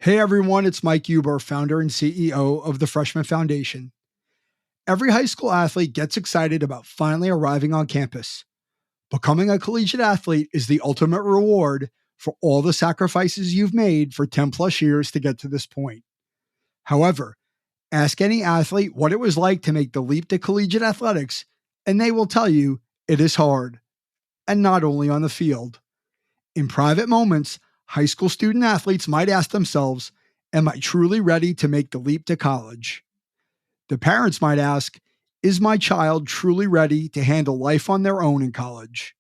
Hey everyone, it's Mike Huber, founder and CEO of the Freshman Foundation. Every high school athlete gets excited about finally arriving on campus. Becoming a collegiate athlete is the ultimate reward for all the sacrifices you've made for 10 plus years to get to this point. However, ask any athlete what it was like to make the leap to collegiate athletics, and they will tell you it is hard, and not only on the field. In private moments, high school student athletes might ask themselves, am I truly ready to make the leap to college? The parents might ask, is my child truly ready to handle life on their own in college?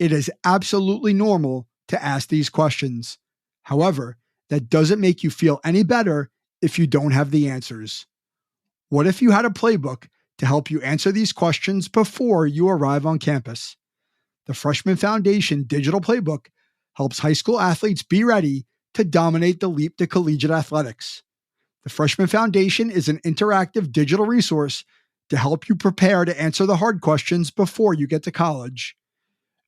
It is absolutely normal to ask these questions. However, that doesn't make you feel any better if you don't have the answers. What if you had a playbook to help you answer these questions before you arrive on campus? The Freshman Foundation Digital Playbook helps high school athletes be ready to dominate the leap to collegiate athletics. The Freshman Foundation is an interactive digital resource to help you prepare to answer the hard questions before you get to college.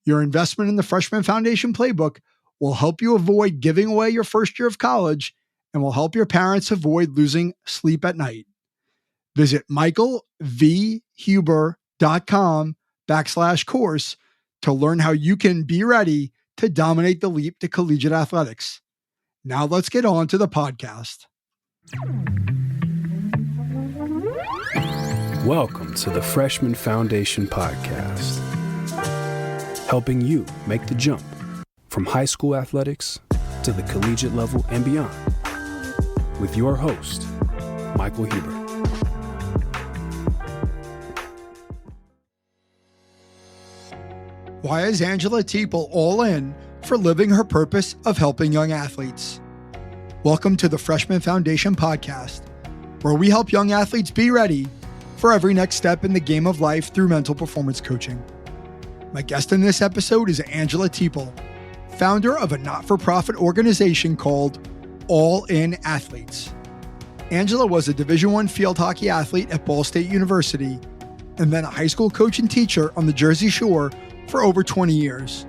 Your investment in the Freshman Foundation Playbook will help you avoid giving away your first year of college and will help your parents avoid losing sleep at night. Visit michaelvhuber.com/course to learn how you can be ready to dominate the leap to collegiate athletics. Now let's get on to the podcast. Welcome to the Freshman Foundation Podcast, helping you make the jump from high school athletics to the collegiate level and beyond, with your host, Michael Huber. Why is Angela Teeple all in for living her purpose of helping young athletes? Welcome to the Freshman Foundation Podcast, where we help young athletes be ready for every next step in the game of life through mental performance coaching. My guest in this episode is Angela Teeple, founder of a not-for-profit organization called All In Athletes. Angela was a Division I field hockey athlete at Ball State University and then a high school coach and teacher on the Jersey Shore for over 20 years.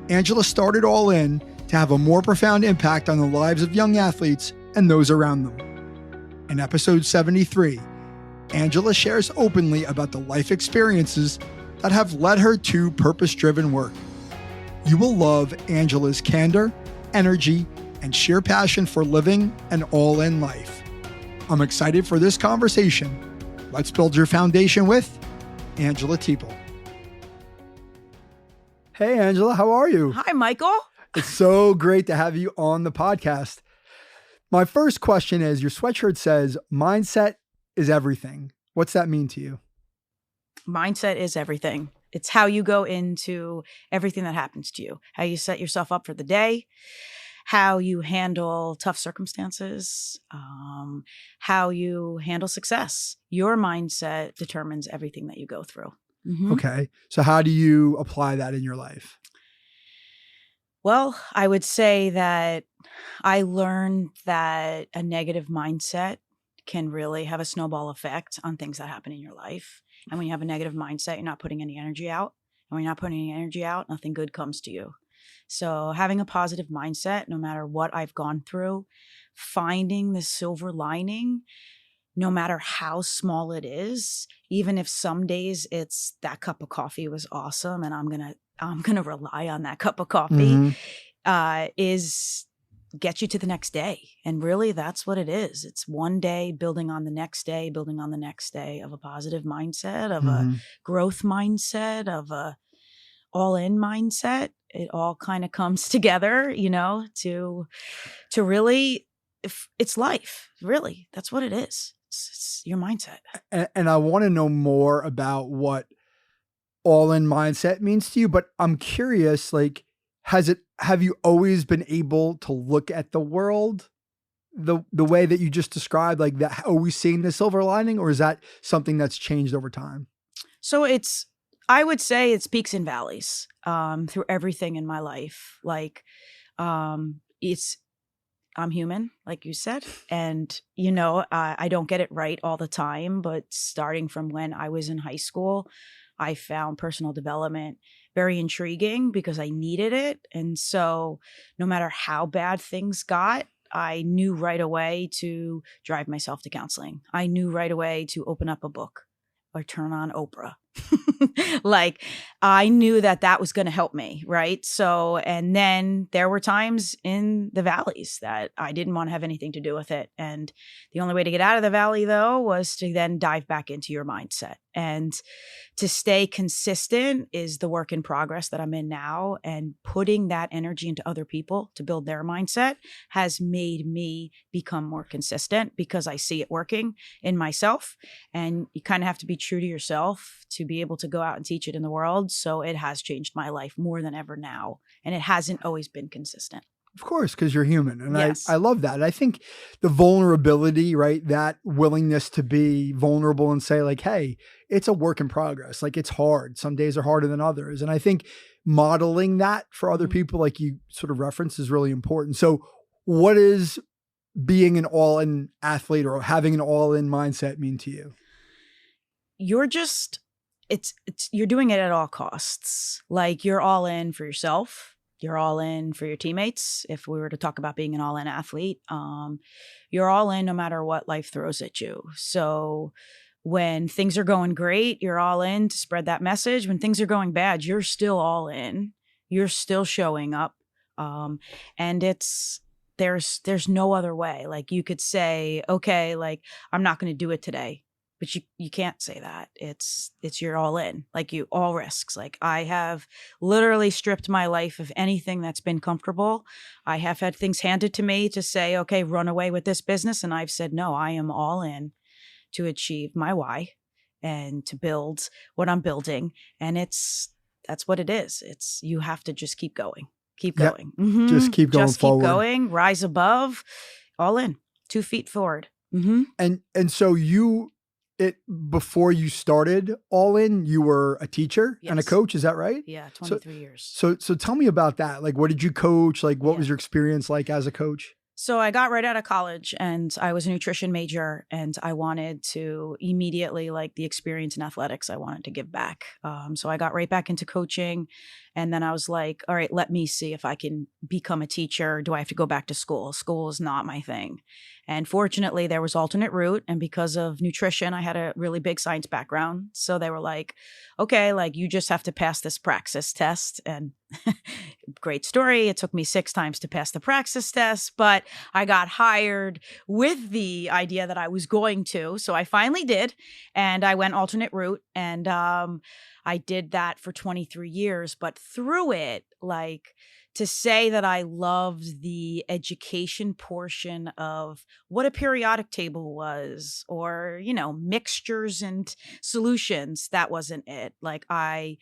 Angela started All In to have a more profound impact on the lives of young athletes and those around them. In episode 73, Angela shares openly about the life experiences that have led her to purpose-driven work. You will love Angela's candor, energy, and sheer passion for living an all-in life. I'm excited for this conversation. Let's build your foundation with Angela Teeple. Hey, Angela, how are you? Hi, Michael. It's so great to have you on the podcast. My first question is, your sweatshirt says, mindset is everything. What's that mean to you? Mindset is everything. It's how you go into everything that happens to you, how you set yourself up for the day, how you handle tough circumstances, how you handle success. Your mindset determines everything that you go through. Mm-hmm. Okay. So how do you apply that in your life? Well, I would say that I learned that a negative mindset can really have a snowball effect on things that happen in your life. And when you have a negative mindset, you're not putting any energy out. And when you're not putting any energy out, nothing good comes to you. So having a positive mindset, no matter what I've gone through, finding the silver lining, no matter how small it is, even if some days it's that cup of coffee was awesome and I'm gonna rely on that cup of coffee, is get you to the next day. And really that's what it is. It's one day building on the next day, building on the next day of a positive mindset, of a growth mindset, of a all-in mindset. It all kind of comes together, to really, it's life. Really, that's what it is. It's your mindset. And I want to know more about what all-in mindset means to you, but I'm curious, like, have you always been able to look at the world the way that you just described, like that, always seeing the silver lining, or is that something that's changed over time? So I would say it's peaks and valleys through everything in my life. Like, I'm human, like you said, and I don't get it right all the time, but starting from when I was in high school, I found personal development very intriguing because I needed it. And so no matter how bad things got, I knew right away to drive myself to counseling. I knew right away to open up a book or turn on Oprah. Like, I knew that that was going to help me. Right. So, and then there were times in the valleys that I didn't want to have anything to do with it. And the only way to get out of the valley, though, was to then dive back into your mindset. And to stay consistent is the work in progress that I'm in now. And putting that energy into other people to build their mindset has made me become more consistent because I see it working in myself. And you kind of have to be true to yourself to be able to go out and teach it in the world. So it has changed my life more than ever now. And it hasn't always been consistent. Of course, because you're human. And Yes. I love that. I think the vulnerability, right? That willingness to be vulnerable and say like, hey, it's a work in progress. Like, it's hard. Some days are harder than others. And I think modeling that for other people, like you sort of referenced, is really important. So what is being an all-in athlete or having an all-in mindset mean to you? You're just, you're doing it at all costs. Like, you're all in for yourself. You're all in for your teammates. If we were to talk about being an all-in athlete, you're all in no matter what life throws at you. So when things are going great, you're all in to spread that message. When things are going bad, you're still all in. You're still showing up. And there's no other way. Like, you could say, okay, like, I'm not going to do it today. But you can't say that. It's you're all in, like, you all risks. Like, I have literally stripped my life of anything that's been comfortable. I have had things handed to me to say, okay, run away with this business. And I've said, no, I am all in to achieve my why and to build what I'm building. And that's what it is. You have to just keep going, keep going. Yep. Mm-hmm. Just keep going forward. Keep going, rise above, all in, 2 feet forward. Mm-hmm. And so before you started All In, you were a teacher and a coach. Is that right? Yeah. 23 years. So tell me about that. Like, what did you coach? Like, what was your experience like as a coach? So I got right out of college and I was a nutrition major, and I wanted to immediately, like, the experience in athletics, I wanted to give back. So I got right back into coaching, and then I was like, all right, let me see if I can become a teacher. Do I have to go back to school? School is not my thing. And fortunately, there was alternate route. And because of nutrition, I had a really big science background. So they were like, okay, like, you just have to pass this praxis test. And great story. It took me 6 times to pass the praxis test, but I got hired with the idea that I was going to. So I finally did. And I went alternate route. And I did that for 23 years. But through it, like, to say that I loved the education portion of what a periodic table was, or, mixtures and solutions, that wasn't it. Like, I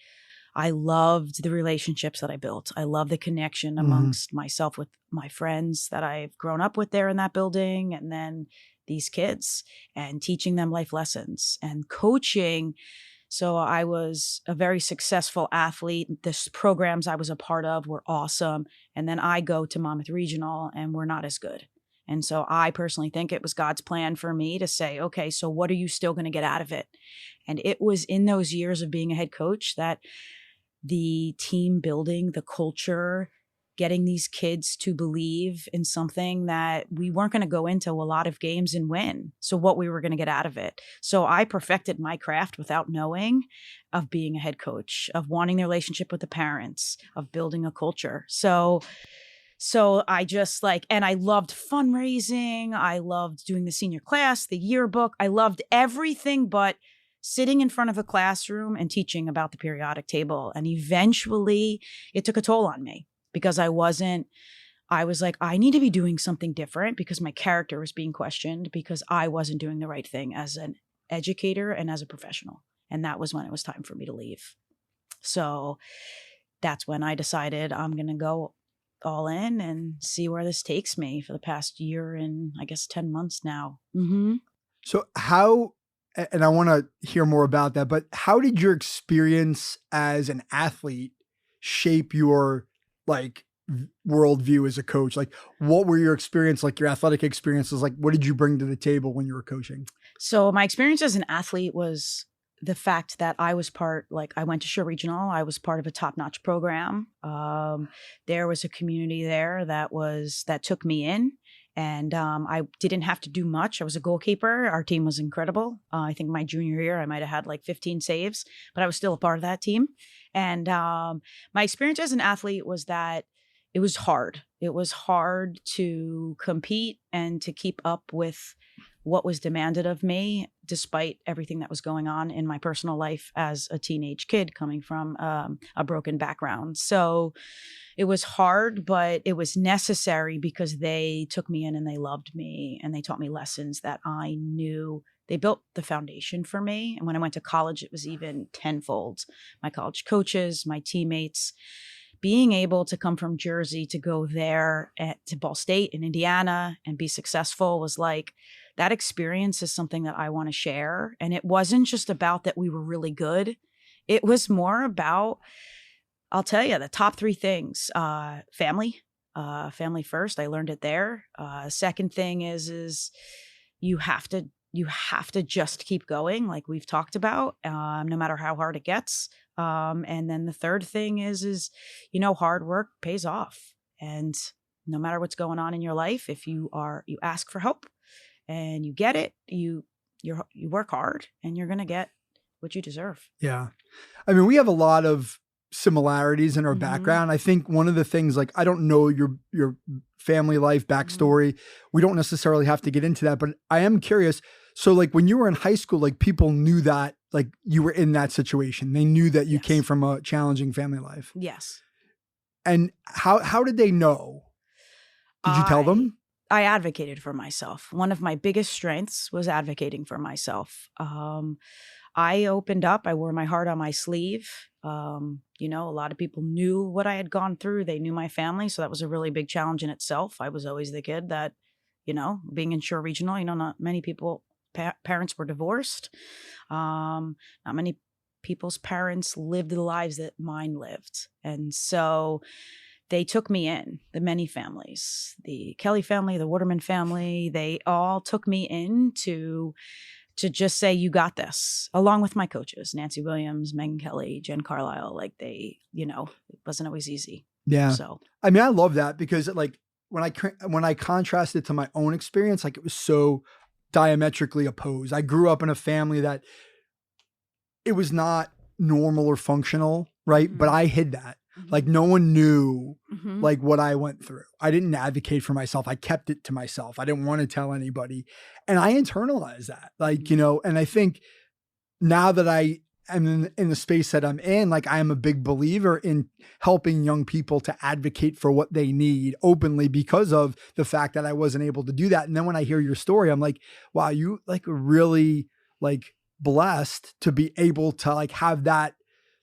loved the relationships that I built. I love the connection amongst myself with my friends that I've grown up with there in that building, and then these kids, and teaching them life lessons and coaching. So I was a very successful athlete. The programs I was a part of were awesome. And then I go to Monmouth Regional and we're not as good. And so I personally think it was God's plan for me to say, okay, so what are you still going to get out of it? And it was in those years of being a head coach that the team building, the culture, getting these kids to believe in something that we weren't going to go into a lot of games and win. So what we were going to get out of it. So I perfected my craft without knowing, of being a head coach, of wanting the relationship with the parents, of building a culture. So I just and I loved fundraising. I loved doing the senior class, the yearbook. I loved everything but sitting in front of a classroom and teaching about the periodic table. And eventually it took a toll on me, because I was like, I need to be doing something different, because my character was being questioned, because I wasn't doing the right thing as an educator and as a professional. And that was when it was time for me to leave. So that's when I decided I'm going to go all in and see where this takes me for the past year and I guess 10 months now. Mm-hmm. So how, and I want to hear more about that, but how did your experience as an athlete shape your worldview as a coach? Like, what were your experience, like your athletic experiences? Like, what did you bring to the table when you were coaching? So my experience as an athlete was the fact that I was I went to Shore Regional. I was part of a top-notch program. There was a community there that took me in And I didn't have to do much. I was a goalkeeper. Our team was incredible. I think my junior year, I might have had like 15 saves, but I was still a part of that team. And my experience as an athlete was that it was hard. It was hard to compete and to keep up with what was demanded of me, despite everything that was going on in my personal life as a teenage kid coming from a broken background. So it was hard, but it was necessary because they took me in and they loved me and they taught me lessons that I knew. They built the foundation for me. And when I went to college, it was even tenfold. My college coaches, my teammates, being able to come from Jersey to go there to Ball State in Indiana and be successful was like, that experience is something that I want to share. And it wasn't just about that we were really good. It was more about, I'll tell you, the top three things: family first. I learned it there. Second thing is you have to just keep going, like we've talked about, no matter how hard it gets. And then the third thing is hard work pays off, and no matter what's going on in your life, if you ask for help and you get it, you work hard, and you're gonna get what you deserve. Yeah, I mean, we have a lot of similarities in our background. I think one of the things, like, I don't know your family life backstory. We don't necessarily have to get into that, but I am curious. So like when you were in high school, like people knew that like you were in that situation. They knew that you came from a challenging family life. Yes. And how did they know? Did you tell them? I advocated for myself. One of my biggest strengths was advocating for myself. I opened up. I wore my heart on my sleeve. A lot of people knew what I had gone through. They knew my family. So that was a really big challenge in itself. I was always the kid that, being in Shore Regional, not many people, parents were divorced. Not many people's parents lived the lives that mine lived. And so they took me in, the many families, the Kelly family, the Waterman family, they all took me in to just say, you got this, along with my coaches, Nancy Williams, Megan Kelly, Jen Carlisle. Like it wasn't always easy. Yeah. So, I mean, I love that because like when I contrast it to my own experience, like it was so diametrically opposed. I grew up in a family that it was not normal or functional, right? But I hid that. Like no one knew like what I went through. I didn't advocate for myself. I kept it to myself. I didn't want to tell anybody. And I internalized that, like, and I think now that I am in the space that I'm in, like I am a big believer in helping young people to advocate for what they need openly because of the fact that I wasn't able to do that. And then when I hear your story, I'm like, wow, you like really like blessed to be able to like have that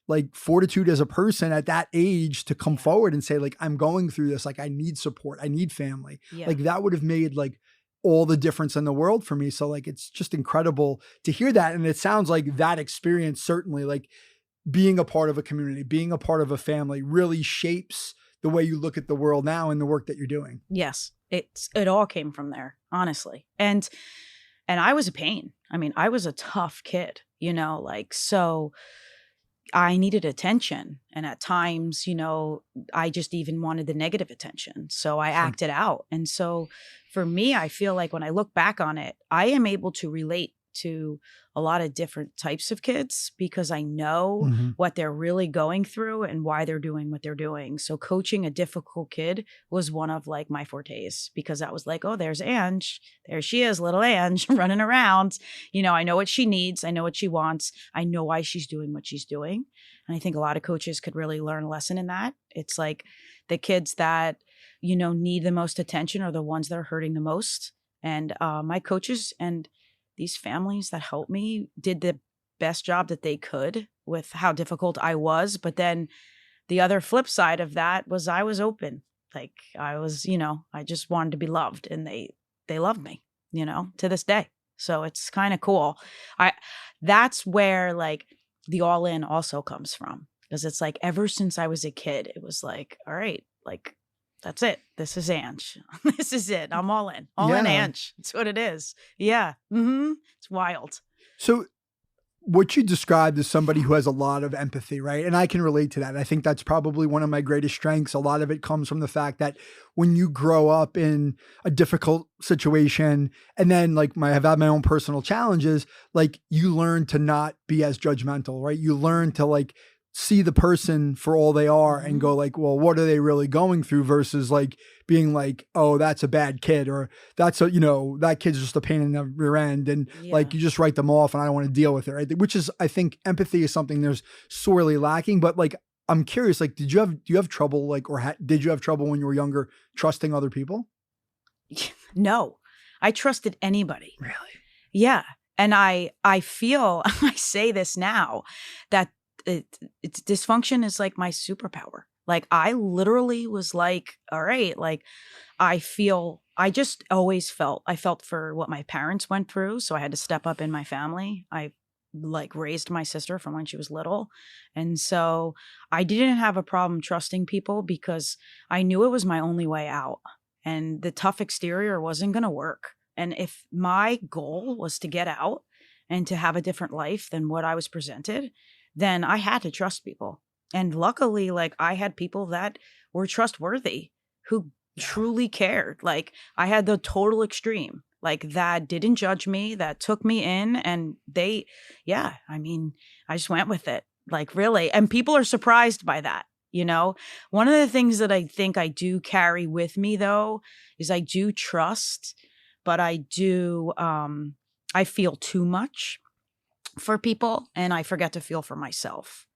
like fortitude as a person at that age to come forward and say like, I'm going through this. Like I need support. I need family. Like that would have made like all the difference in the world for me. So like, it's just incredible to hear that. And it sounds like that experience, certainly like being a part of a community, being a part of a family really shapes the way you look at the world now and the work that you're doing. Yes. It all came from there, honestly. And I was a pain. I mean, I was a tough kid, so I needed attention. And at times, I just even wanted the negative attention. So I acted out. And so for me, I feel like when I look back on it, I am able to relate to a lot of different types of kids because I know what they're really going through and why they're doing what they're doing. So coaching a difficult kid was one of like my fortes because I was like, oh, there's Ange. There she is, little Ange running around. I know what she needs. I know what she wants. I know why she's doing what she's doing. And I think a lot of coaches could really learn a lesson in that. It's like the kids that, need the most attention are the ones that are hurting the most. And my coaches and these families that helped me did the best job that they could with how difficult I was. But then the other flip side of that was I was open. Like I was, I just wanted to be loved and they loved me, to this day. So it's kind of cool. That's where like the all in also comes from because it's like ever since I was a kid, it was like, all right, like that's it. This is Ange. This is it. I'm all in. All in Ange. That's what it is. Yeah. It's wild. So what you described as somebody who has a lot of empathy, right? And I can relate to that. I think that's probably one of my greatest strengths. A lot of it comes from the fact that when you grow up in a difficult situation, and then like I've had my own personal challenges, like you learn to not be as judgmental, right? You learn to like see the person for all they are and go like, well, what are they really going through versus like being like, oh, that's a bad kid, or that's that kid's just a pain in the rear end. And like, you just write them off and I don't want to deal with it. Right. Which is, I think empathy is something there's sorely lacking, but like, I'm curious, like, do you have trouble like, did you have trouble when you were younger trusting other people? No, I trusted anybody. Really? Yeah. And I feel, I say this now, that it's dysfunction is like my superpower. Like I literally was like, all right, like I just always felt, I felt for what my parents went through. So I had to step up in my family. I like raised my sister from when she was little. And so I didn't have a problem trusting people because I knew it was my only way out. And the tough exterior wasn't going to work. And if my goal was to get out and to have a different life than what I was presented, then I had to trust people. And luckily, like I had people that were trustworthy who truly cared. Like I had the total extreme, like that didn't judge me, that took me in, and I just went with it. Like really. And people are surprised by that. One of the things that I think I do carry with me though, is I do trust, but I feel too much for people and I forget to feel for myself.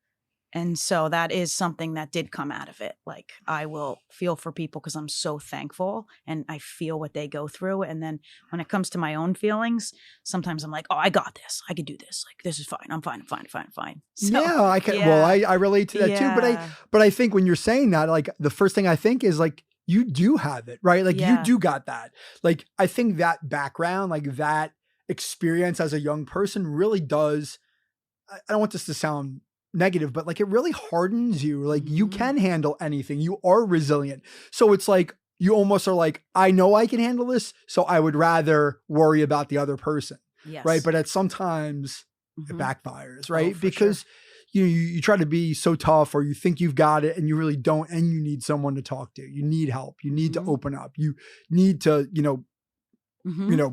And so that is something that did come out of it. Like I will feel for people because I'm so thankful and I feel what they go through. And then when it comes to my own feelings, sometimes I'm like, oh, I got this. I could do this. Like, this is fine. I'm fine. So, yeah, I can. Yeah. Well, I relate to that too. But I think when you're saying that, like the first thing I think is like, you do have it, right? Like you do got that. Like, I think that background, like that experience as a young person really does. I don't want this to sound negative, but like it really hardens you. Like you can handle anything. You are resilient. So it's like you almost are like, I know I can handle this, so I would rather worry about the other person. Yes. Right. But sometimes it backfires, right? Because you try to be so tough or you think you've got it and you really don't, and you need someone to talk to. You need help. You need to open up. You need to,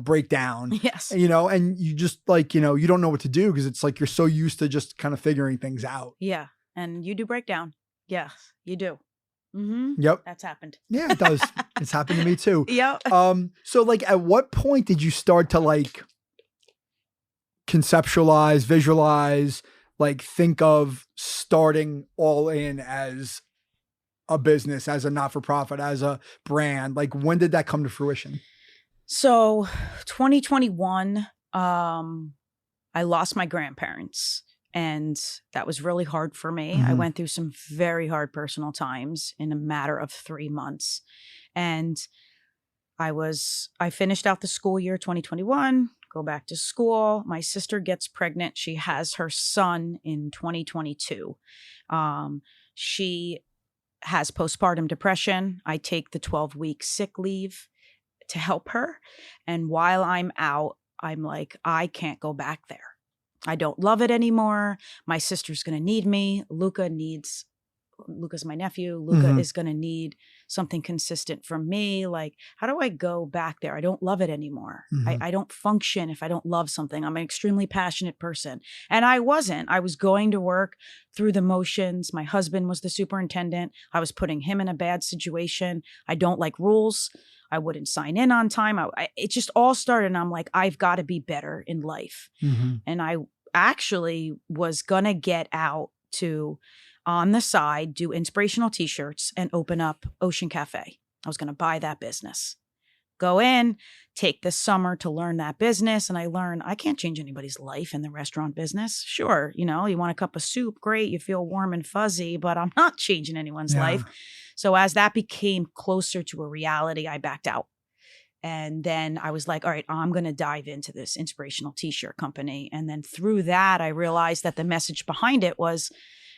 break down, yes, and you just like, you don't know what to do because it's like, you're so used to just kind of figuring things out. Yeah. And you do break down. Yes, you do. Mm-hmm. Yep. That's happened. Yeah, it does. It's happened to me too. Yep. So like at what point did you start to like conceptualize, visualize, like think of starting all in as a business, as a not-for-profit, as a brand? Like when did that come to fruition? So 2021, I lost my grandparents and that was really hard for me. I went through some very hard personal times in a matter of 3 months. And I finished out the school year 2021, go back to school. My sister gets pregnant. She has her son in 2022. She has postpartum depression. I take the 12-week sick leave to help her. And while I'm out, I'm like, I can't go back there. I don't love it anymore. My sister's going to need me. Luca's my nephew. Luca is going to need something consistent from me. Like, how do I go back there? I don't love it anymore. I don't function if I don't love something. I'm an extremely passionate person. And I wasn't. I was going to work through the motions. My husband was the superintendent. I was putting him in a bad situation. I don't like rules. I wouldn't sign in on time. It just all started. And I'm like, I've got to be better in life. And I actually was going to get out to, on the side, do inspirational t-shirts and open up Ocean Cafe. I was going to buy that business, go in, take this summer to learn that business. And I learned I can't change anybody's life in the restaurant business. Sure. You want a cup of soup. Great. You feel warm and fuzzy, but I'm not changing anyone's life. So as that became closer to a reality, I backed out. And then I was like, all right, I'm going to dive into this inspirational t-shirt company. And then through that, I realized that the message behind it was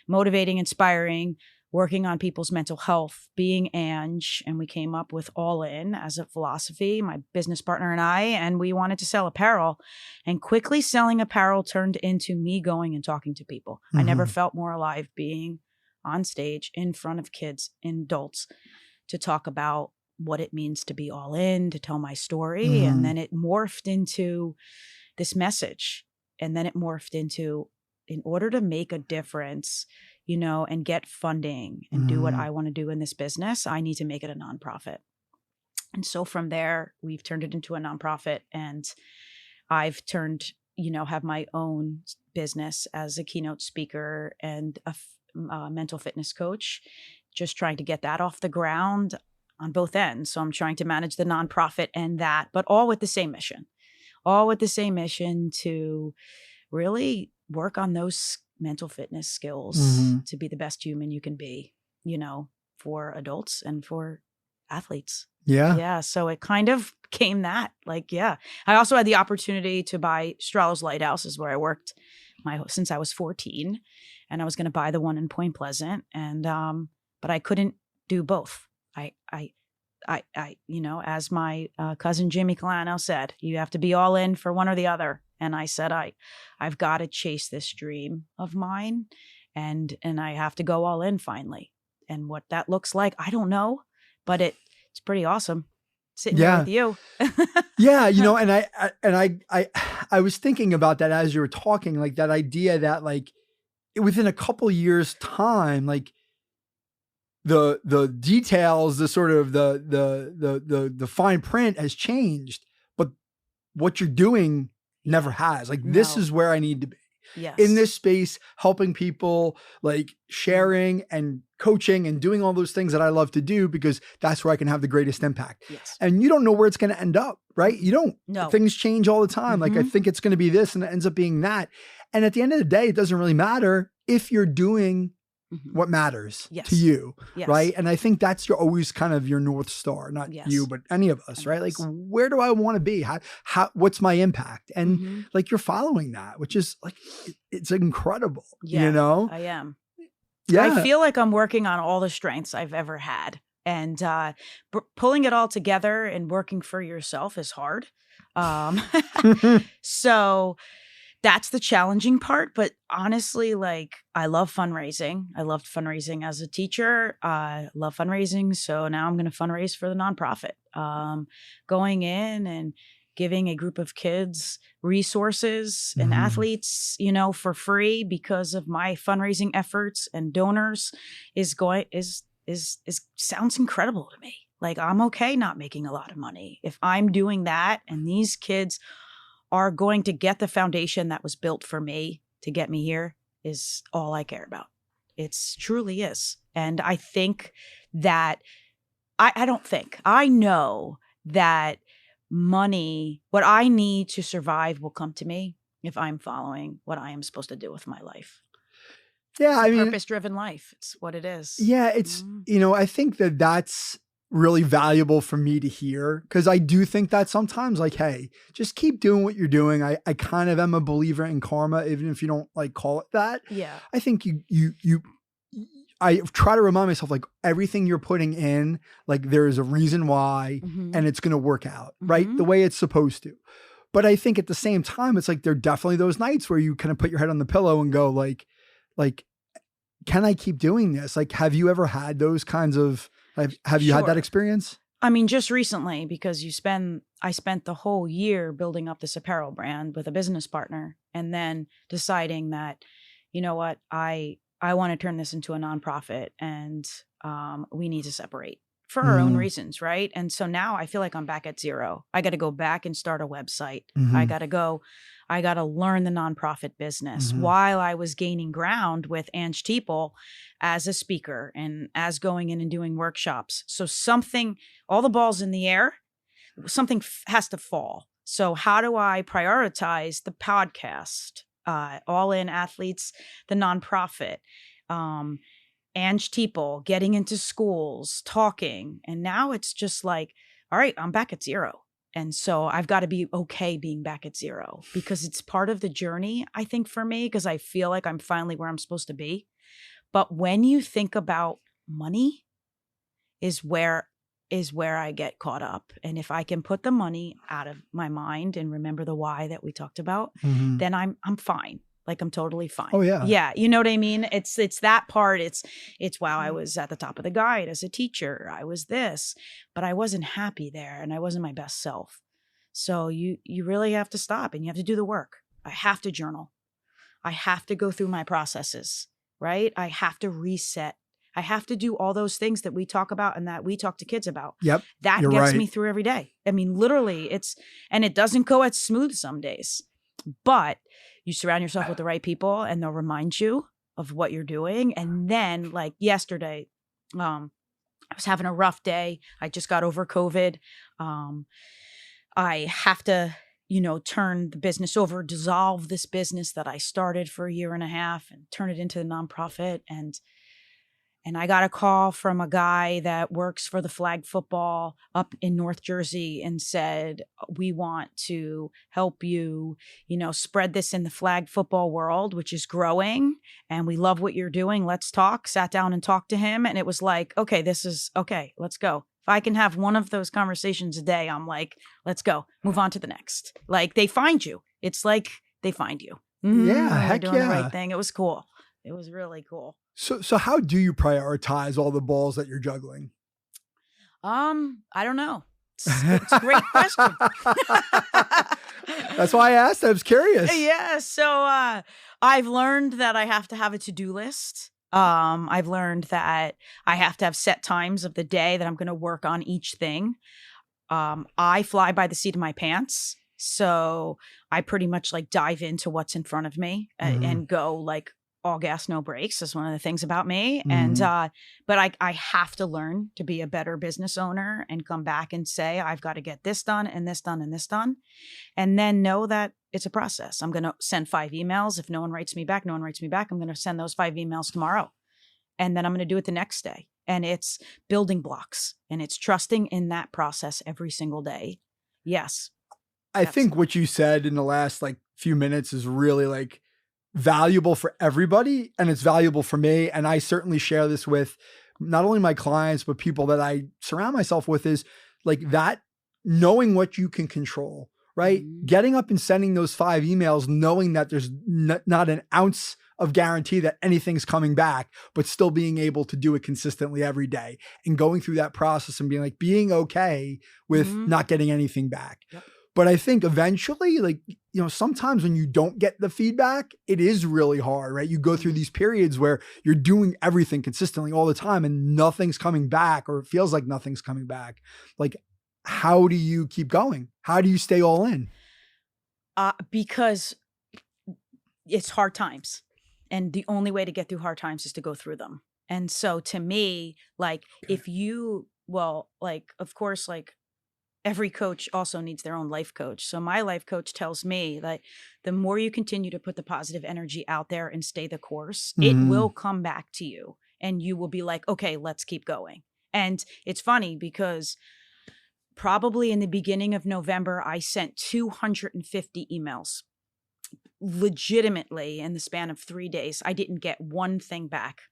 motivating, inspiring, working on people's mental health, being Ange, and we came up with All In as a philosophy, my business partner and I, and we wanted to sell apparel. And quickly selling apparel turned into me going and talking to people. I never felt more alive being on stage in front of kids and adults to talk about what it means to be all in, to tell my story. And then it morphed into this message. And then it morphed into, in order to make a difference, you know, and get funding and do what I want to do in this business, I need to make it a nonprofit. And so from there, we've turned it into a nonprofit, and I've turned, you know, have my own business as a keynote speaker and a mental fitness coach, just trying to get that off the ground on both ends. So I'm trying to manage the nonprofit and that, but all with the same mission, to really work on those mental fitness skills to be the best human you can be, you know, for adults and for athletes. Yeah. Yeah. So it kind of came that, like, yeah. I also had the opportunity to buy Strahlo's Lighthouse, is where I worked since I was 14, and I was going to buy the one in Point Pleasant. And, but I couldn't do both. I, you know, as my cousin Jimmy Colano said, you have to be all in for one or the other. And I said, I've got to chase this dream of mine, and I have to go all in finally. And what that looks like, I don't know, but it's pretty awesome sitting here with you. Yeah. You know, and I was thinking about that as you were talking, like that idea that like within a couple years time, like the details, the sort of the fine print has changed, but what you're doing never has. Like, this is where I need to be. Yes. In this space, helping people, like sharing and coaching and doing all those things that I love to do, because that's where I can have the greatest impact. Yes. And you don't know where it's going to end up, right? You don't. No. Things change all the time. Like, I think it's going to be this and it ends up being that. And at the end of the day, it doesn't really matter if you're doing what matters to you, right? And I think that's always kind of your North Star, not you, but any of us, right? Like, where do I want to be? What's my impact? And like, you're following that, which is like, it's incredible, you know? I am. Yeah. I feel like I'm working on all the strengths I've ever had, and pulling it all together and working for yourself is hard. So that's the challenging part. But honestly, like, I love fundraising. I loved fundraising as a teacher. I love fundraising. So now I'm going to fundraise for the nonprofit, going in and giving a group of kids resources and athletes, you know, for free because of my fundraising efforts and donors sounds incredible to me. Like, I'm okay not making a lot of money if I'm doing that, and these kids are going to get the foundation that was built for me to get me here, is all I care about. It's truly is. And I think that I know that money, what I need to survive, will come to me if I'm following what I am supposed to do with my life. Yeah. I mean, purpose-driven life. It's what it is. Yeah. It's, you know, I think that that's really valuable for me to hear, because I do think that sometimes, like, hey, just keep doing what you're doing. I kind of am a believer in karma, even if you don't like call it that. Yeah. I think I try to remind myself, like, everything you're putting in, like, there is a reason why, and it's going to work out, right? The way it's supposed to. But I think at the same time, it's like, there are definitely those nights where you kind of put your head on the pillow and go like, can I keep doing this? Like, have you ever had those kinds of, have you had that experience? I mean, just recently, because I spent the whole year building up this apparel brand with a business partner, and then deciding that, you know what, I want to turn this into a nonprofit, and we need to separate for our own reasons, right? And so now I feel like I'm back at zero. I got to go back and start a website. I got to learn the nonprofit business while I was gaining ground with Angela Teeple as a speaker and as going in and doing workshops. So all the balls in the air, something has to fall. So how do I prioritize the podcast, All In Athletes, the nonprofit, Angela Teeple, getting into schools, talking. And now it's just like, all right, I'm back at zero. And so I've got to be okay being back at zero, because it's part of the journey, I think, for me, because I feel like I'm finally where I'm supposed to be. But when you think about money is where I get caught up. And if I can put the money out of my mind and remember the why that we talked about, then I'm fine. Like I'm totally fine. Oh yeah. Yeah. You know what I mean? It's that part. It's wow, I was at the top of the guide as a teacher. I was this, but I wasn't happy there and I wasn't my best self. So you really have to stop and you have to do the work. I have to journal. I have to go through my processes, right? I have to reset. I have to do all those things that we talk about and that we talk to kids about. Yep. That gets me through every day. I mean, literally and it doesn't go as smooth some days, but you surround yourself with the right people and they'll remind you of what you're doing. And then like yesterday, I was having a rough day. I just got over COVID. I have to, turn the business over, dissolve this business that I started for a year and a half and turn it into a nonprofit. And I got a call from a guy that works for the flag football up in North Jersey and said, we want to help you, spread this in the flag football world, which is growing. And we love what you're doing. Let's talk. Sat down and talked to him. And it was like, okay, let's go. If I can have one of those conversations a day, I'm like, let's go. Move on to the next. Like they find you. It's like they find you. Yeah, heck doing yeah. the right thing. It was cool. It was really cool. So how do you prioritize all the balls that you're juggling? I don't know. It's a great question. That's why I asked. I was curious. Yeah. So I've learned that I have to have a to-do list. I've learned that I have to have set times of the day that I'm going to work on each thing. I fly by the seat of my pants. So I pretty much like dive into what's in front of me and go like all gas, no brakes. That's one of the things about me. And, but I have to learn to be a better business owner and come back and say, I've got to get this done and this done and this done. And then know that it's a process. I'm going to send 5 emails. If no one writes me back, I'm going to send those 5 emails tomorrow. And then I'm going to do it the next day. And it's building blocks and it's trusting in that process every single day. Yes. I think what you said in the last like few minutes is really like valuable for everybody, and it's valuable for me. And I certainly share this with not only my clients, but people that I surround myself with, is like that, knowing what you can control, right? Getting up and sending those 5 emails, knowing that there's not an ounce of guarantee that anything's coming back, but still being able to do it consistently every day and going through that process and being okay with not getting anything back. Yep. But I think eventually, like, sometimes when you don't get the feedback, it is really hard, right? You go through these periods where you're doing everything consistently all the time and nothing's coming back, or it feels like nothing's coming back. Like, how do you keep going? How do you stay all in? Because it's hard times. And the only way to get through hard times is to go through them. And so to me, like, if you, of course, like, every coach also needs their own life coach. So my life coach tells me that the more you continue to put the positive energy out there and stay the course, it will come back to you and you will be like, okay, let's keep going. And it's funny because probably in the beginning of November, I sent 250 emails. Legitimately, in the span of 3 days, I didn't get one thing back.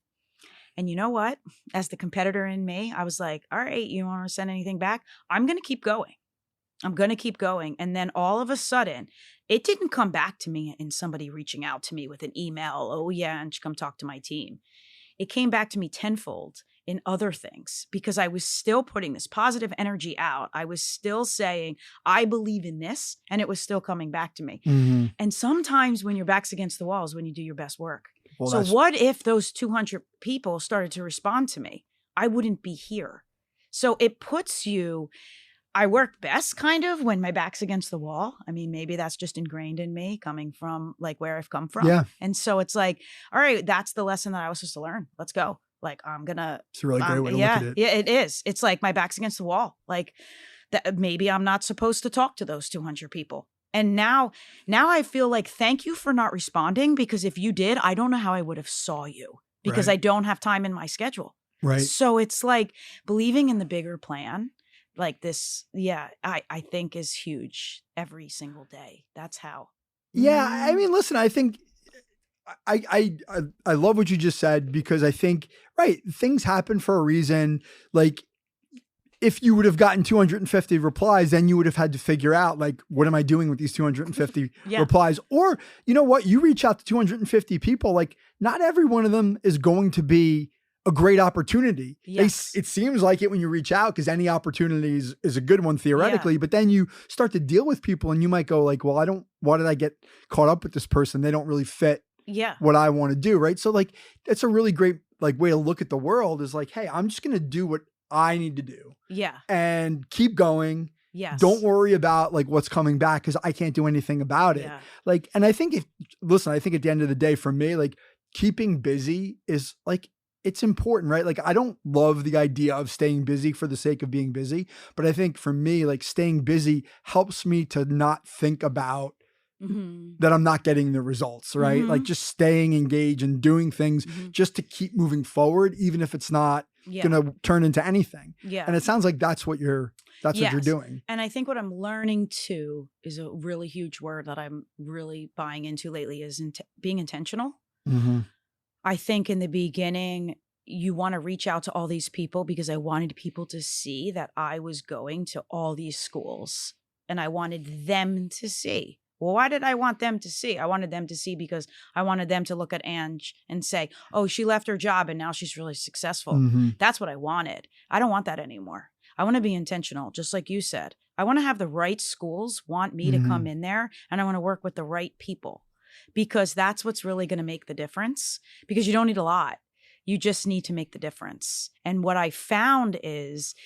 And you know what? As the competitor in me, I was like, all right, you don't want to send anything back? I'm going to keep going. And then all of a sudden, it didn't come back to me in somebody reaching out to me with an email. Oh, yeah, and come talk to my team. It came back to me tenfold in other things because I was still putting this positive energy out. I was still saying, I believe in this, and it was still coming back to me. And sometimes when your back's against the wall is when you do your best work. Well, so what if those 200 people started to respond to me? I wouldn't be here. So it puts you, I work best kind of when my back's against the wall. I mean, maybe that's just ingrained in me coming from like where I've come from. Yeah. And so it's like, all right, that's the lesson that I was supposed to learn. Let's go. Like, it's a really great way to look at it. Yeah, it is. It's like my back's against the wall. Like that maybe I'm not supposed to talk to those 200 people. And now I feel like, thank you for not responding, because if you did, I don't know how I would have saw you because I don't have time in my schedule. Right. So it's like believing in the bigger plan like this. Yeah, I think is huge every single day. That's how. Yeah. I mean, listen, I think I love what you just said, because I think, right, things happen for a reason. Like, if you would have gotten 250 replies, then you would have had to figure out, like, what am I doing with these 250 Yeah. replies? Or, you know what, you reach out to 250 people, like, not every one of them is going to be a great opportunity. Yes. It seems like it when you reach out, because any opportunity is a good one theoretically, but then you start to deal with people and you might go like, well, why did I get caught up with this person? They don't really fit what I want to do. Right. So like, it's a really great like way to look at the world, is like, hey, I'm just going to do what I need to do. Yeah. And keep going. Yes. Don't worry about like what's coming back, because I can't do anything about it. Yeah. Like, and I think I think at the end of the day, for me, like, keeping busy is like, it's important, right? Like, I don't love the idea of staying busy for the sake of being busy, but I think for me, like, staying busy helps me to not think about that I'm not getting the results, right? Like, just staying engaged and doing things just to keep moving forward, even if it's not going to turn into anything. Yeah. And it sounds like that's what you're what you're doing. And I think what I'm learning too is a really huge word that I'm really buying into lately is being intentional. I think in the beginning, you want to reach out to all these people because I wanted people to see that I was going to all these schools and I wanted them to see. Well, why did I want them to see? I wanted them to see because I wanted them to look at Ange and say, oh, she left her job and now she's really successful. That's what I wanted. I don't want that anymore. I want to be intentional, just like you said. I want to have the right schools want me to come in there, and I want to work with the right people, because that's what's really going to make the difference, because you don't need a lot. You just need to make the difference. And what I found is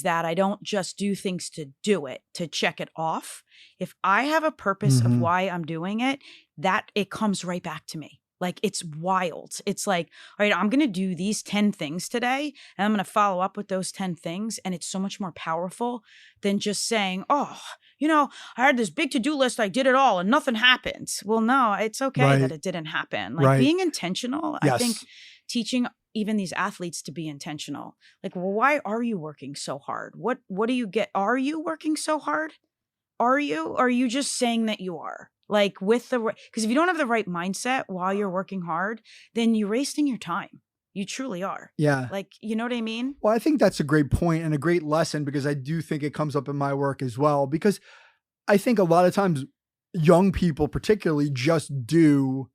that I don't just do things to do it, to check it off. If I have a purpose of why I'm doing it, that it comes right back to me. Like, it's wild. It's like, all right, I'm going to do these 10 things today, and I'm going to follow up with those 10 things. And it's so much more powerful than just saying, oh, you know, I had this big to-do list. I did it all and nothing happened. Well, no, it's okay that it didn't happen. Like, being intentional, I think teaching even these athletes to be intentional. Like, well, why are you working so hard? What do you get? Are you working so hard? Are you? Or are you just saying that you are? Like, with the, because if you don't have the right mindset while you're working hard, then you're wasting your time. You truly are. Yeah. Like, you know what I mean? Well, I think that's a great point and a great lesson, because I do think it comes up in my work as well, because I think a lot of times young people particularly just do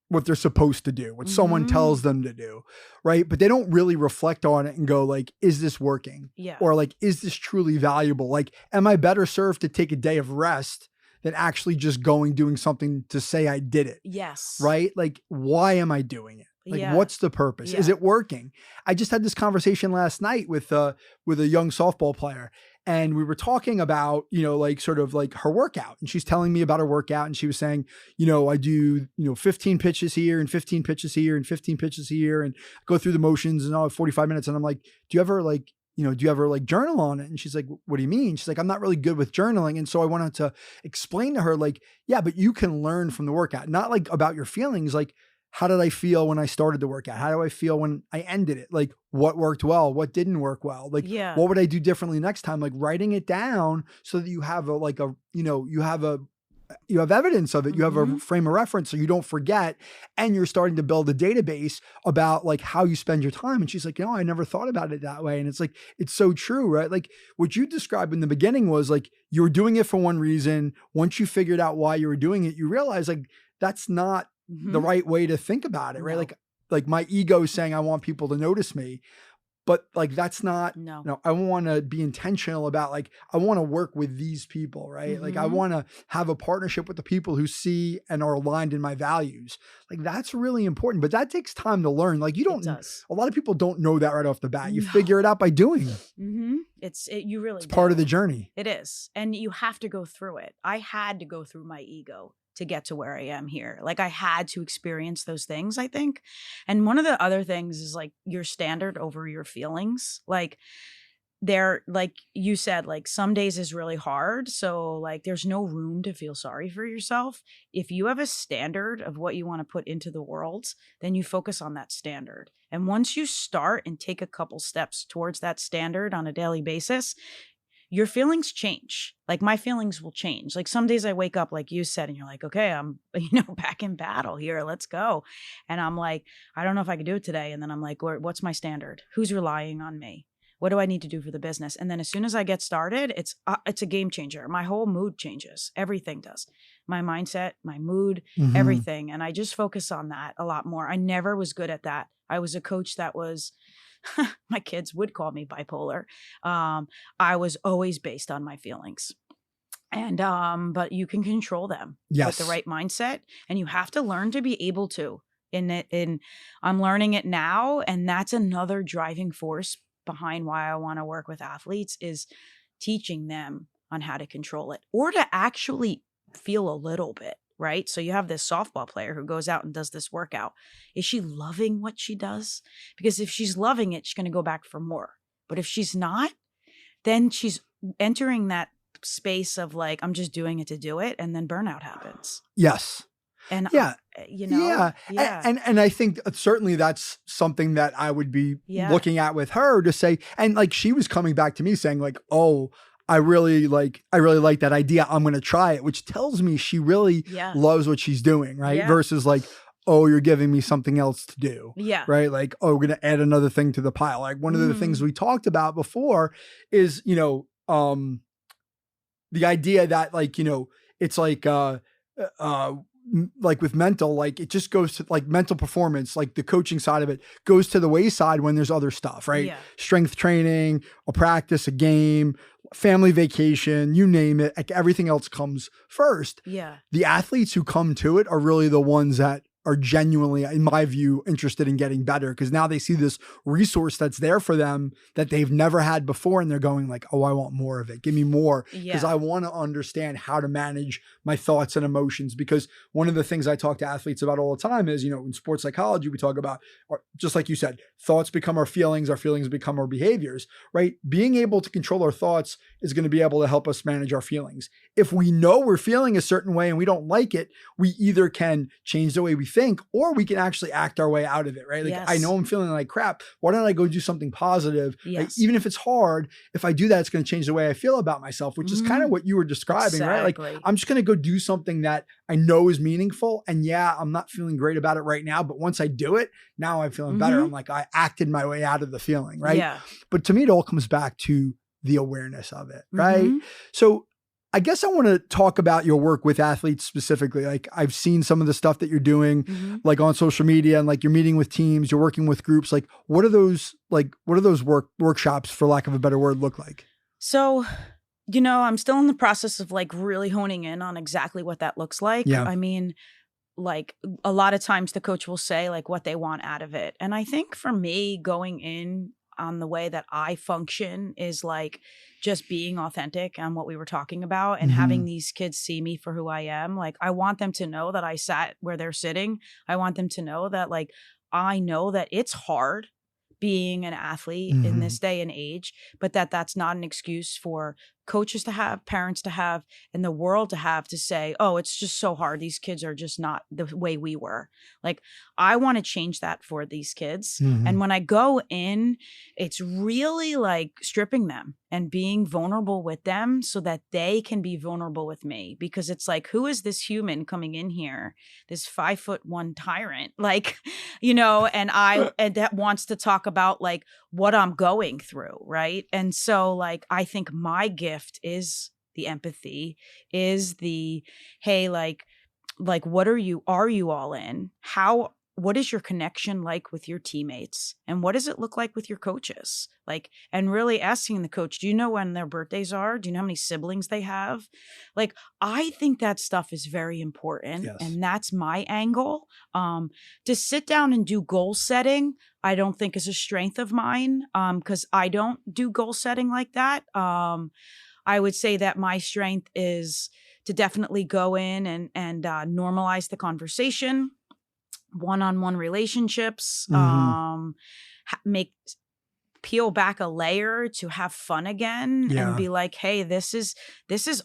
what they're supposed to do, what someone tells them to do, right? But they don't really reflect on it and go like, is this working? Yeah. Or like, is this truly valuable? Like, am I better served to take a day of rest than actually just doing something to say I did it? Yes. Right? Like, why am I doing it? Like, what's the purpose? Is it working? I just had this conversation last night with a young softball player, and we were talking about, you know, like sort of like her workout, and she's telling me about her workout, and she was saying, you know, I do, 15 pitches here and 15 pitches here and 15 pitches here, and go through the motions and all 45 minutes. And I'm like, do you ever journal on it? And she's like, what do you mean? She's like, I'm not really good with journaling. And so I wanted to explain to her, like, yeah, but you can learn from the workout, not like about your feelings. Like, how did I feel when I started the workout? How do I feel when I ended it? Like, what worked well? What didn't work well? Like, what would I do differently next time? Like, writing it down so that you have you have evidence of it. You have a frame of reference so you don't forget. And you're starting to build a database about like how you spend your time. And she's like, I never thought about it that way. And it's like, it's so true, right? Like, what you described in the beginning was like, you were doing it for one reason. Once you figured out why you were doing it, you realize like, that's not the right way to think about it, right? No. Like my ego is saying, I want people to notice me. But like, that's not, I want to be intentional about like, I want to work with these people, right? Like, I want to have a partnership with the people who see and are aligned in my values. Like, that's really important, but that takes time to learn. Like, a lot of people don't know that right off the bat. You figure it out by doing. It's part of the journey. It is. And you have to go through it. I had to go through my ego to get to where I am here. Like, I had to experience those things, I think. And one of the other things is like your standard over your feelings. Like, like you said, like, some days is really hard. So like, there's no room to feel sorry for yourself. If you have a standard of what you want to put into the world, then you focus on that standard. And once you start and take a couple steps towards that standard on a daily basis, your feelings change. Like my feelings will change. Like some days I wake up, like you said, and you're like, okay, I'm, back in battle here. Let's go. And I'm like, I don't know if I can do it today. And then I'm like, what's my standard? Who's relying on me? What do I need to do for the business? And then as soon as I get started, it's a game changer. My whole mood changes. Everything does. My mindset, my mood, everything. And I just focus on that a lot more. I never was good at that. I was a coach that was, my kids would call me bipolar. I was always based on my feelings. And but you can control them with the right mindset, and you have to learn to be able to. I'm learning it now, and that's another driving force behind why I want to work with athletes, is teaching them on how to control it, or to actually feel a little bit. Right. So you have this softball player who goes out and does this workout. Is she loving what she does? Because if she's loving it, she's going to go back for more. But if she's not, then she's entering that space of like, I'm just doing it to do it. And then burnout happens. Yes. And And I think certainly that's something that I would be looking at with her to say, and like, she was coming back to me saying like, oh, I really like that idea. I'm going to try it, which tells me she really loves what she's doing. Right. Yeah. Versus like, oh, you're giving me something else to do. Yeah. Right. Like, oh, we're going to add another thing to the pile. Like one of the things we talked about before is, the idea that like, it's like with mental, like it just goes to like mental performance, like the coaching side of it goes to the wayside when there's other stuff, right? Yeah. Strength training, a practice, a game, family vacation, you name it, like everything else comes first. Yeah. The athletes who come to it are really the ones that are genuinely, in my view, interested in getting better, because now they see this resource that's there for them that they've never had before. And they're going like, oh, I want more of it. Give me more. Because I want to understand how to manage my thoughts and emotions. Because one of the things I talk to athletes about all the time is, in sports psychology, we talk about, just like you said, thoughts become our feelings become our behaviors, right? Being able to control our thoughts is going to be able to help us manage our feelings. If we know we're feeling a certain way and we don't like it, we either can change the way we think, or we can actually act our way out of it, right? Like, I know I'm feeling like crap. Why don't I go do something positive? Like, even if it's hard, if I do that, it's going to change the way I feel about myself, which is kind of what you were describing, right? Like, I'm just going to go do something that I know is meaningful. And I'm not feeling great about it right now, but once I do it, now I'm feeling better. I'm like, I acted my way out of the feeling, right? Yeah. But to me, it all comes back to the awareness of it, right? So I guess I want to talk about your work with athletes specifically. Like, I've seen some of the stuff that you're doing, like on social media, and like you're meeting with teams, you're working with groups. Like, what are those workshops, for lack of a better word, look like? So, I'm still in the process of like really honing in on exactly what that looks like. Yeah. I mean, like a lot of times the coach will say like what they want out of it. And I think for me, going in on the way that I function is like just being authentic on what we were talking about, and having these kids see me for who I am. Like, I want them to know that I sat where they're sitting. I want them to know that like, I know that it's hard being an athlete in this day and age, but that's not an excuse for coaches to have, parents to have, and the world to have, to say, oh, it's just so hard. These kids are just not the way we were. Like, I want to change that for these kids. And when I go in, it's really like stripping them and being vulnerable with them so that they can be vulnerable with me. Because it's like, who is this human coming in here, this 5'1" tyrant, like, and and that wants to talk about like what I'm going through. Right. And so like, I think my gift is the empathy, is the, hey, like, what are you all in? What is your connection like with your teammates? And what does it look like with your coaches? Like, and really asking the coach, do you know when their birthdays are? Do you know how many siblings they have? Like, I think that stuff is very important. Yes. And that's my angle. To sit down and do goal setting, I don't think is a strength of mine, because I don't do goal setting like that. I would say that my strength is to definitely go in and normalize the conversation, one-on-one relationships, peel back a layer to have fun again, and be like, hey, this is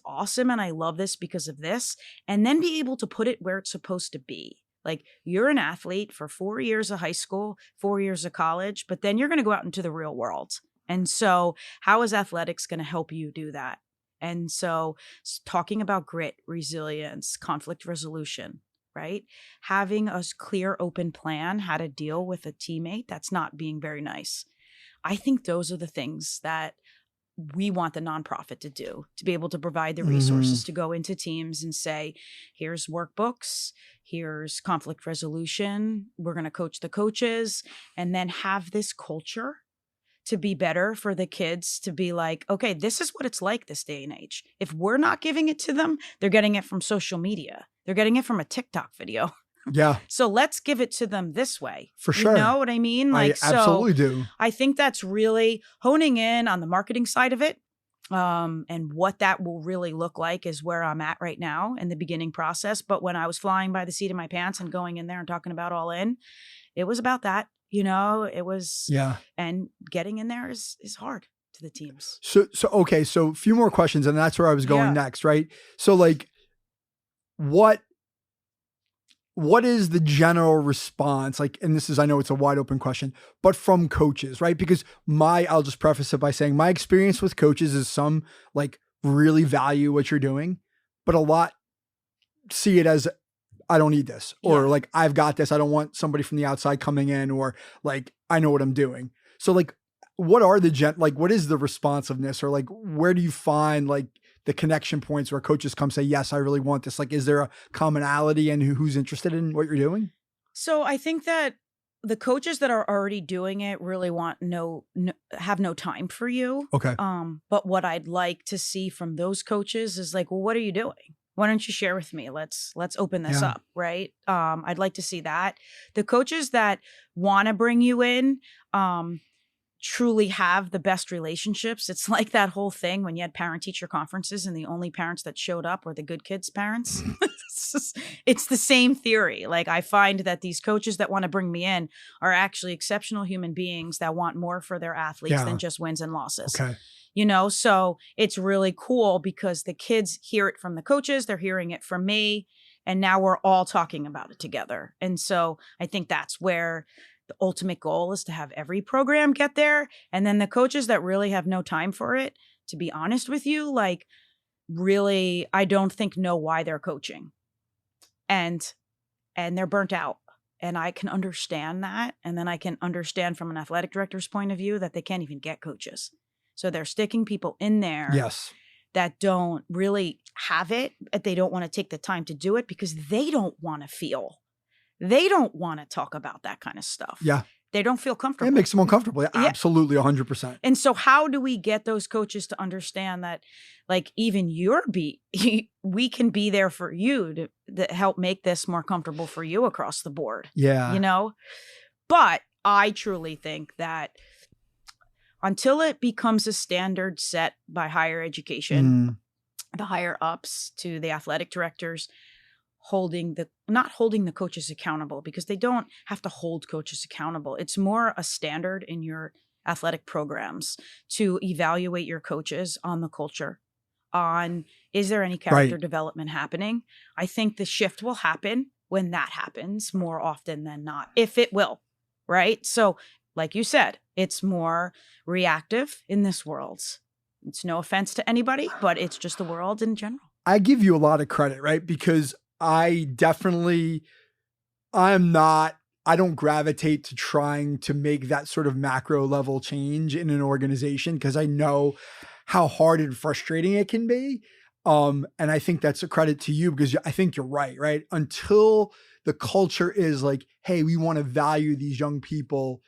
awesome. And I love this because of this. And then be able to put it where it's supposed to be. Like, you're an athlete for 4 years of high school, 4 years of college, but then you're going to go out into the real world. And so how is athletics going to help you do that? And so talking about grit, resilience, conflict resolution, right? Having a clear, open plan how to deal with a teammate that's not being very nice. I think those are the things that we want the nonprofit to do, to be able to provide the resources to go into teams and say, here's workbooks, here's conflict resolution, we're going to coach the coaches, and then have this culture to be better for the kids, to be like, okay, this is what it's like this day and age. If we're not giving it to them, they're getting it from social media. They're getting it from a TikTok video. Yeah. So let's give it to them this way. For sure. You know what I mean? I absolutely do. I think that's really honing in on the marketing side of it. And what that will really look like is where I'm at right now in the beginning process. But when I was flying by the seat of my pants and going in there and talking about all in, it was about that. It was, and getting in there is hard to the teams. So okay. So a few more questions, and that's where I was going next, right? So like, what is the general response? Like, and this is, I know it's a wide open question, but from coaches, right? Because I'll just preface it by saying my experience with coaches is some like really value what you're doing, but a lot see it as, I don't need this, or like, I've got this. I don't want somebody from the outside coming in, or like, I know what I'm doing. So like, what are what is the responsiveness, or like, where do you find like the connection points where coaches come say, yes, I really want this? Like, is there a commonality and who's interested in what you're doing? So I think that the coaches that are already doing it really have no time for you. Okay. But what I'd like to see from those coaches is like, well, what are you doing? Why don't you share with me? Let's open this up, right? I'd like to see that. The coaches that want to bring you in, truly have the best relationships. It's like that whole thing when you had parent-teacher conferences and the only parents that showed up were the good kids' parents. It's the same theory. Like, I find that these coaches that want to bring me in are actually exceptional human beings that want more for their athletes than just wins and losses. Okay. So it's really cool because the kids hear it from the coaches, they're hearing it from me, and now we're all talking about it together. And so I think that's where the ultimate goal is, to have every program get there. And then the coaches that really have no time for it, to be honest with you, like, really, I don't think know why they're coaching. And they're burnt out. And I can understand that. And then I can understand from an athletic director's point of view that they can't even get coaches. So they're sticking people in there that don't really have it. They don't want to take the time to do it because they don't want to feel. They don't want to talk about that kind of stuff. Yeah. They don't feel comfortable. It makes them uncomfortable. Yeah, absolutely, 100%. And so how do we get those coaches to understand that, like, even we can be there for you to help make this more comfortable for you across the board. Yeah. But I truly think that until it becomes a standard set by higher education, the higher ups to the athletic directors, not holding the coaches accountable, because they don't have to hold coaches accountable. It's more a standard in your athletic programs to evaluate your coaches on the culture, on is there any character development happening. I think the shift will happen when that happens more often than not, if it will, right? So like you said, it's more reactive in this world. It's no offense to anybody, but it's just the world in general. I give you a lot of credit, right? Because I don't gravitate to trying to make that sort of macro level change in an organization, because I know how hard and frustrating it can be. And I think that's a credit to you, because I think you're right? Until the culture is like, hey, we want to value these young people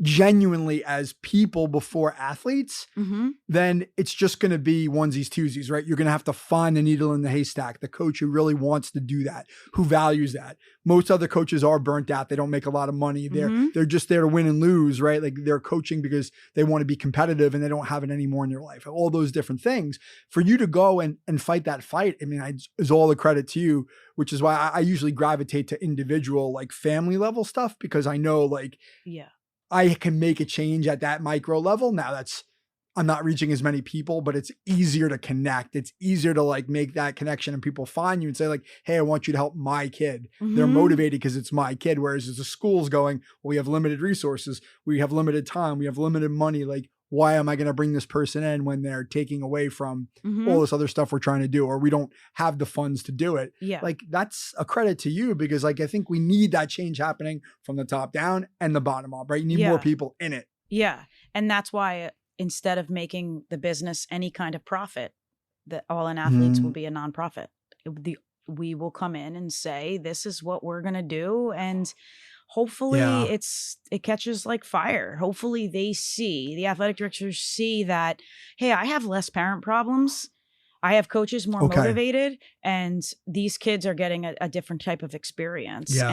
genuinely as people before athletes, then it's just going to be onesies, twosies, right? You're going to have to find the needle in the haystack, the coach who really wants to do that, who values that. Most other coaches are burnt out. They don't make a lot of money. They're just there to win and lose, right? Like, they're coaching because they want to be competitive and they don't have it anymore in their life. All those different things. For you to go and fight that fight, I mean, is all the credit to you, which is why I usually gravitate to individual, like, family level stuff, because I know, like, I can make a change at that micro level. Now I'm not reaching as many people, but it's easier to connect. It's easier to, like, make that connection, and people find you and say, like, hey, I want you to help my kid. They're motivated because it's my kid. Whereas as the school's going, well, we have limited resources. We have limited time. We have limited money. Like, why am I going to bring this person in when they're taking away from Mhm. all this other stuff we're trying to do, or we don't have the funds to do it? Yeah. Like, that's a credit to you, because like, I think we need that change happening from the top down and the bottom up, right? You need more Yeah. people in it. Yeah. And that's why instead of making the business any kind of profit, the All In Athletes will be a nonprofit. We will come in and say, this is what we're going to do. And hopefully Yeah. it catches like fire. Hopefully the athletic directors see that, hey, I have less parent problems. I have coaches more Okay. motivated, and these kids are getting a different type of experience. Yeah.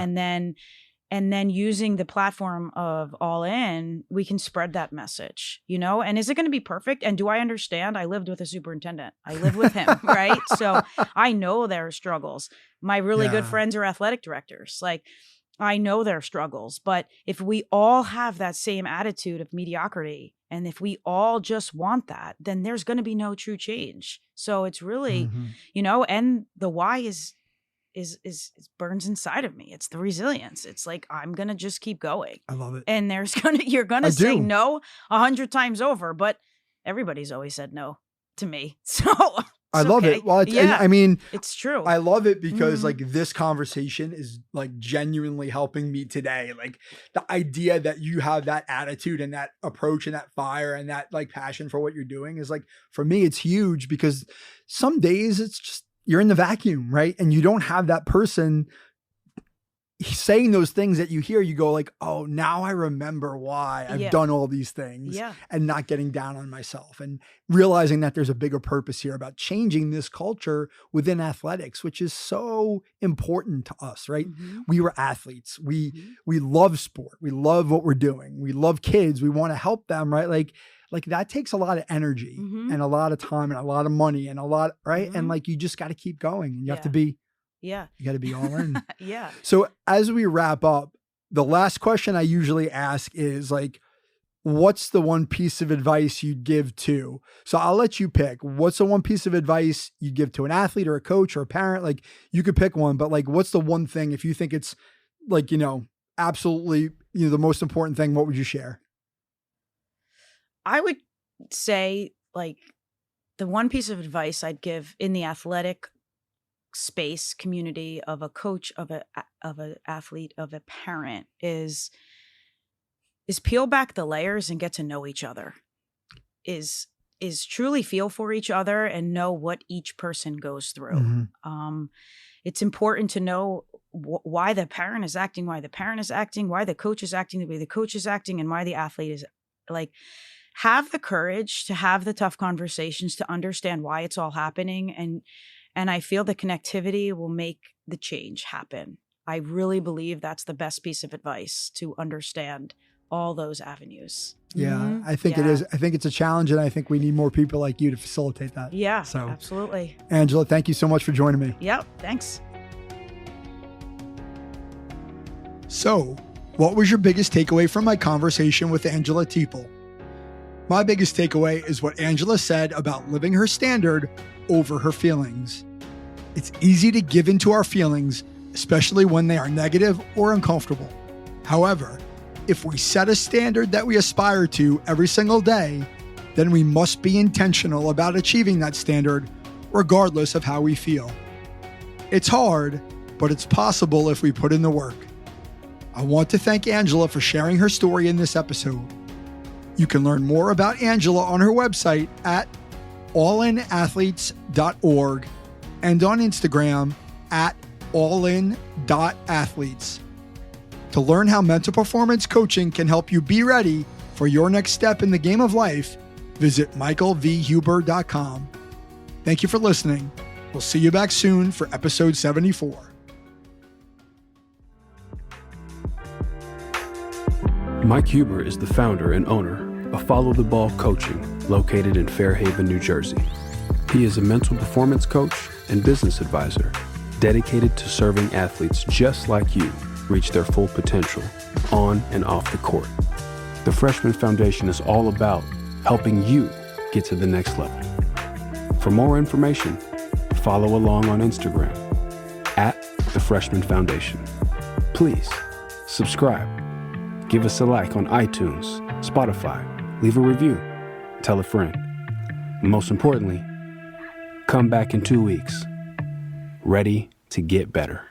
And then using the platform of All In, we can spread that message, you know? And is it going to be perfect? And do I understand? I lived with a superintendent. I live with him, right? So I know there are struggles. My really good Yeah. friends are athletic directors. Like, I know their struggles. But if we all have that same attitude of mediocrity, and if we all just want that, then there's going to be no true change. So it's really, you know, and the why is burns inside of me. It's the resilience. It's like, I'm going to just keep going. I love it. And you're going to say no 100 times over, but everybody's always said no to me. So I love okay. it. Well, Yeah, I mean, it's true. I love it because like this conversation is like genuinely helping me today. Like the idea that you have that attitude and that approach and that fire and that like passion for what you're doing is like, for me, it's huge, because some days it's just, you're in the vacuum, right? And you don't have that person saying those things that you hear. You go like, oh, now I remember why I've done all these things, and not getting down on myself, and realizing that there's a bigger purpose here about changing this culture within athletics, which is so important to us, right? We were athletes. We love sport. We love what we're doing. We love kids. We want to help them, right? Like that takes a lot of energy and a lot of time and a lot of money and a lot, right? And like, you just got to keep going, and you have to be, you got to be all in. So as we wrap up, the last question I usually ask is like, what's the one piece of advice you'd give to? So I'll let you pick. What's the one piece of advice you'd give to an athlete or a coach or a parent? Like, you could pick one, but like, what's the one thing, if you think it's like, you know, absolutely, you know, the most important thing, what would you share? I would say, like, the one piece of advice I'd give in the athletic space community of a coach, of an athlete, of a parent is peel back the layers and get to know each other. Is truly feel for each other and know what each person goes through. It's important to know why the parent is acting, why the coach is acting the way the coach is acting, and why the athlete is, like, have the courage to have the tough conversations to understand why it's all happening. And I feel the connectivity will make the change happen. I really believe that's the best piece of advice, to understand all those avenues. Yeah, I think it is. I think it's a challenge, and I think we need more people like you to facilitate that. Yeah, so absolutely. Angela, thank you so much for joining me. Yep, thanks. So, what was your biggest takeaway from my conversation with Angela Teeple? My biggest takeaway is what Angela said about living her standard over her feelings. It's easy to give into our feelings, especially when they are negative or uncomfortable. However, if we set a standard that we aspire to every single day, then we must be intentional about achieving that standard, regardless of how we feel. It's hard, but it's possible if we put in the work. I want to thank Angela for sharing her story in this episode. You can learn more about Angela on her website at allinathletes.org and on Instagram at allin.athletes. To learn how mental performance coaching can help you be ready for your next step in the game of life, visit michaelvhuber.com. Thank you for listening. We'll see you back soon for episode 74. Mike Huber is the founder and owner of Follow the Ball Coaching, located in Fairhaven, New Jersey. He is a mental performance coach and business advisor dedicated to serving athletes just like you reach their full potential on and off the court. The Freshman Foundation is all about helping you get to the next level. For more information, follow along on Instagram at the Freshman Foundation. Please subscribe. Give us a like on iTunes, Spotify, leave a review. tell a friend. Most importantly, come back in 2 weeks, ready to get better.